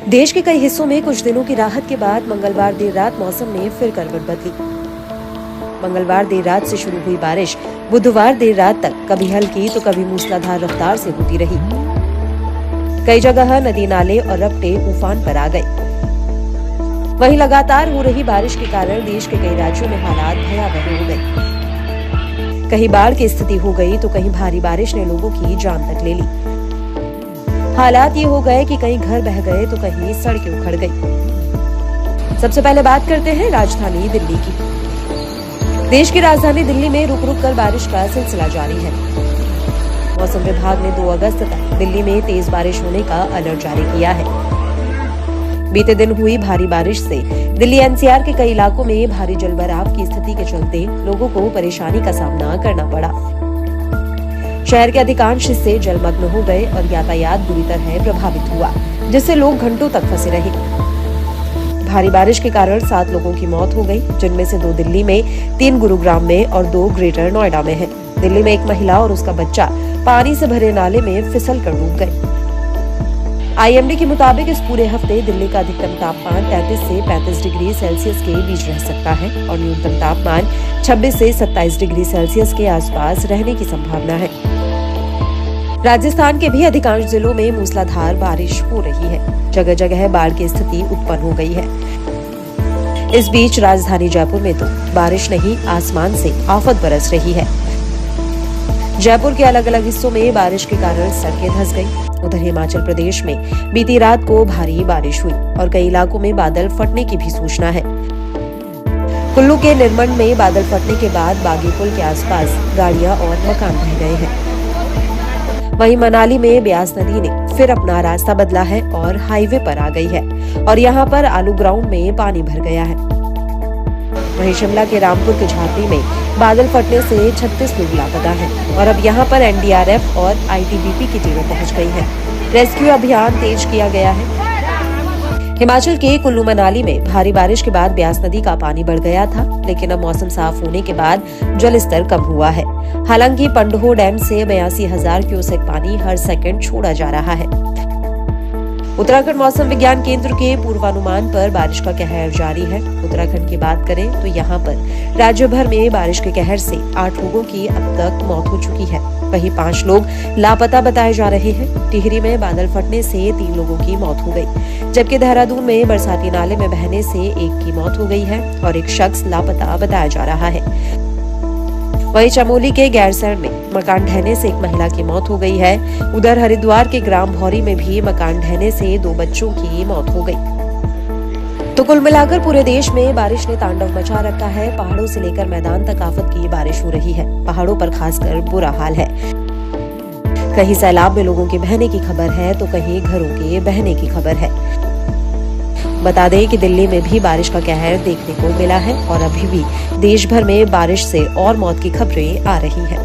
देश के कई हिस्सों में कुछ दिनों की राहत के बाद मंगलवार देर रात मौसम ने फिर करवट बदली। मंगलवार देर रात से शुरू हुई बारिश बुधवार देर रात तक कभी हल्की तो कभी मूसलाधार रफ्तार से होती रही। कई जगह नदी नाले और रपटे उफान पर आ गए। वहीं लगातार हो रही बारिश के कारण देश के कई राज्यों में हालात भयावह हो गए। कहीं बाढ़ की स्थिति हो गई तो कहीं भारी बारिश ने लोगों की जान तक ले ली। हालात ये हो गए कि कहीं घर बह गए तो कहीं सड़कें उखड़ गई। सबसे पहले बात करते हैं राजधानी दिल्ली की। देश की राजधानी दिल्ली में रुक रुक कर बारिश का सिलसिला जारी है। मौसम विभाग ने 2 अगस्त तक दिल्ली में तेज बारिश होने का अलर्ट जारी किया है। बीते दिन हुई भारी बारिश से दिल्ली एनसीआर के कई इलाकों में भारी जलभराव की स्थिति के चलते लोगों को परेशानी का सामना करना पड़ा। शहर के अधिकांश हिस्से जलमग्न हो गए और यातायात बुरी तरह प्रभावित हुआ, जिससे लोग घंटों तक फंसे रहे। भारी बारिश के कारण 7 लोगों की मौत हो गई, जिनमें से 2 दिल्ली में, 3 गुरुग्राम में और 2 ग्रेटर नोएडा में हैं। दिल्ली में एक महिला और उसका बच्चा पानी से भरे नाले में फिसल कर डूब गए। आईएमडी के मुताबिक इस पूरे हफ्ते दिल्ली का अधिकतम तापमान 33 से 35 डिग्री सेल्सियस के बीच रह सकता है और न्यूनतम तापमान 26 से 27 डिग्री सेल्सियस के आसपास रहने की संभावना है। राजस्थान के भी अधिकांश जिलों में मूसलाधार बारिश हो रही है। जगह जगह बाढ़ की स्थिति उत्पन्न हो गई है। इस बीच राजधानी जयपुर में तो बारिश नहीं, आसमान से आफत बरस रही है। जयपुर के अलग अलग हिस्सों में बारिश के कारण सड़कें धंस गई। उधर हिमाचल प्रदेश में बीती रात को भारी बारिश हुई और कई इलाकों में बादल फटने की भी सूचना है। कुल्लू के निर्मंड में बादल फटने के बाद बागी पुल के आसपास गाड़ियां और मकान बह गए हैं। वहीं मनाली में ब्यास नदी ने फिर अपना रास्ता बदला है और हाईवे पर आ गई है और यहां पर आलू ग्राउंड में पानी भर गया है। वहीं शिमला के रामपुर के झांसी में बादल फटने से 36 लोग लापता हैं और अब यहां पर एनडीआरएफ और आईटीबीपी की टीमें पहुंच गई हैं। रेस्क्यू अभियान तेज किया गया है। हिमाचल के कुल्लू मनाली में भारी बारिश के बाद ब्यास नदी का पानी बढ़ गया था, लेकिन अब मौसम साफ होने के बाद जलस्तर कम हुआ है। हालांकि पंडोह डैम से 82,000 क्यूसेक पानी हर सेकंड छोड़ा जा रहा है। उत्तराखंड मौसम विज्ञान केंद्र के पूर्वानुमान पर बारिश का कहर जारी है। उत्तराखंड की बात करें तो यहाँ पर राज्य भर में बारिश के कहर से 8 लोगों की अब तक मौत हो चुकी है। वहीं 5 लोग लापता बताए जा रहे हैं। टिहरी में बादल फटने से 3 लोगों की मौत हो गई, जबकि देहरादून में बरसाती नाले में बहने से 1 की मौत हो गई है और 1 शख्स लापता बताया जा रहा है। वहीं चमोली के गैरसैंण में मकान ढहने से 1 महिला की मौत हो गई है। उधर हरिद्वार के ग्राम भौरी में भी मकान ढहने से 2 बच्चों की मौत हो गई। तो कुल मिलाकर पूरे देश में बारिश ने तांडव मचा रखा है। पहाड़ों से लेकर मैदान तक आफत की बारिश हो रही है। पहाड़ों पर खासकर बुरा हाल है। कहीं सैलाब में लोगों के बहने की खबर है तो कहीं घरों के बहने की खबर है। बता दें कि दिल्ली में भी बारिश का कहर देखने को मिला है और अभी भी देश भर में बारिश से और मौत की खबरें आ रही हैं।